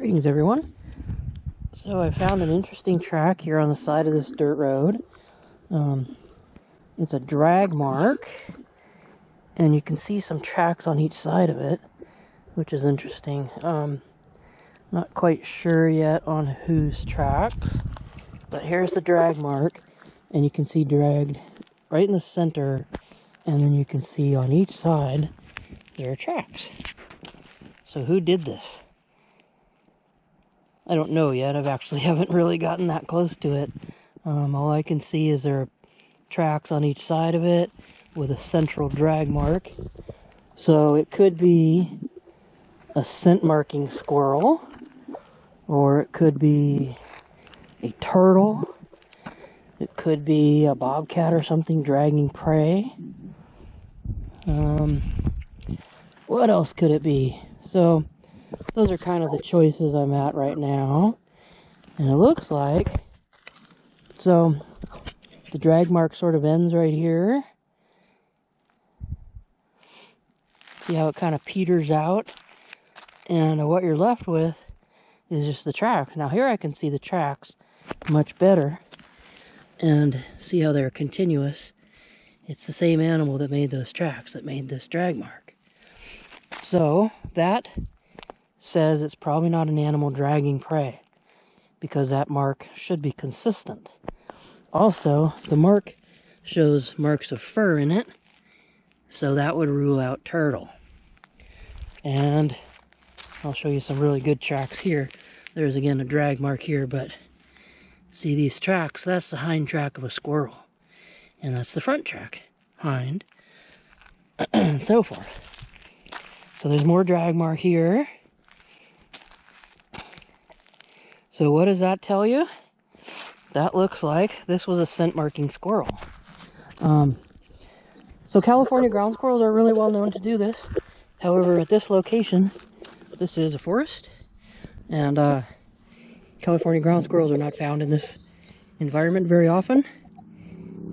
Greetings everyone. So I found an interesting track here on the side of this dirt road. It's a drag mark, and you can see some tracks on each side of it, which is interesting. Not quite sure yet on whose tracks, but here's the drag mark, and you can see dragged right in the center, and then you can see on each side there are tracks. So who did this? I don't know yet. Haven't really gotten that close to it. All I can see is there are tracks on each side of it with a central drag mark. So it could be a scent marking squirrel, or it could be a turtle. It could be a bobcat or something dragging prey. What else could it be? So those are kind of the choices I'm at right now. And it looks like, so the drag mark sort of ends right here. See how it kind of peters out? And what you're left with is just the tracks. Now here I can see the tracks much better. And see how they're continuous. It's the same animal that made those tracks, that made this drag mark. So that says it's probably not an animal dragging prey, because that mark should be consistent. Also, the mark shows marks of fur in it, so that would rule out turtle. And I'll show you some really good tracks here. There's again a drag mark here, but see these tracks? That's the hind track of a squirrel, and that's the front track, hind, and so forth. So there's more drag mark here. So what does that tell you? That looks like this was a scent marking squirrel. So California ground squirrels are really well known to do this. However, at this location, this is a forest, and California ground squirrels are not found in this environment very often.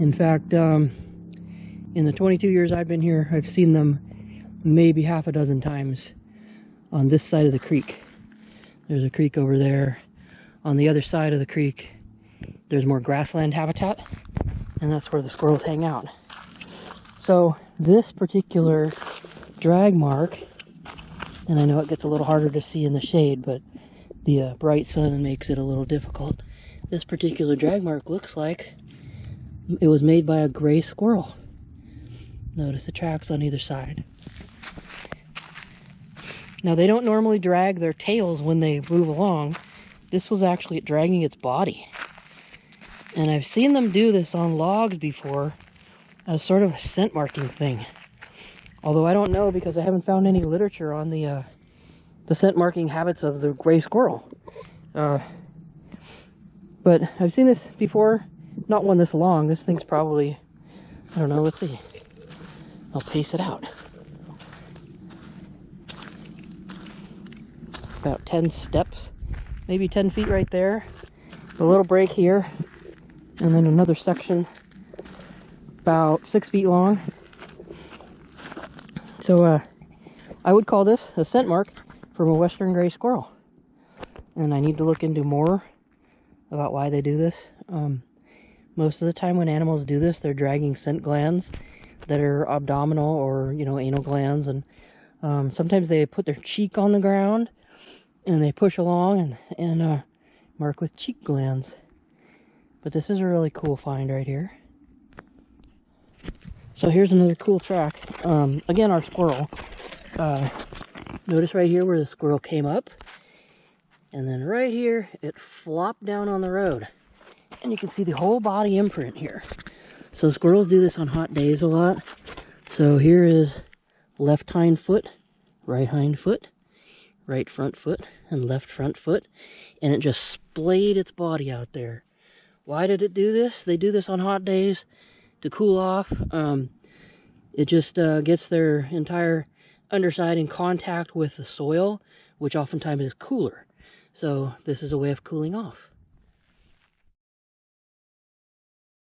In fact, in the 22 years I've been here, I've seen them maybe half a dozen times on this side of the creek. There's a creek over there. On the other side of the creek, there's more grassland habitat, and that's where the squirrels hang out. So this particular drag mark, and I know it gets a little harder to see in the shade, but the bright sun makes it a little difficult. This particular drag mark looks like it was made by a gray squirrel. Notice the tracks on either side. Now they don't normally drag their tails when they move along. This was actually dragging its body. And I've seen them do this on logs before as sort of a scent marking thing. Although I don't know, because I haven't found any literature on the scent marking habits of the gray squirrel. But I've seen this before, not one this long. This thing's probably, I don't know, let's see. I'll pace it out. About 10 steps, maybe 10 feet right there. A little break here, and then another section about 6 feet long. So I would call this a scent mark from a western gray squirrel. And I need to look into more about why they do this. Most of the time when animals do this, they're dragging scent glands that are abdominal or, anal glands. And sometimes they put their cheek on the ground and they push along and mark with cheek glands. But this is a really cool find right here. So here's another cool track. Again, our squirrel. Notice right here where the squirrel came up. And then right here, it flopped down on the road. And you can see the whole body imprint here. So squirrels do this on hot days a lot. So here is left hind foot, right hind foot, right front foot, and left front foot. And it just splayed its body out there. Why did it do this? They do this on hot days to cool off. It just gets their entire underside in contact with the soil, which oftentimes is cooler. So this is a way of cooling off.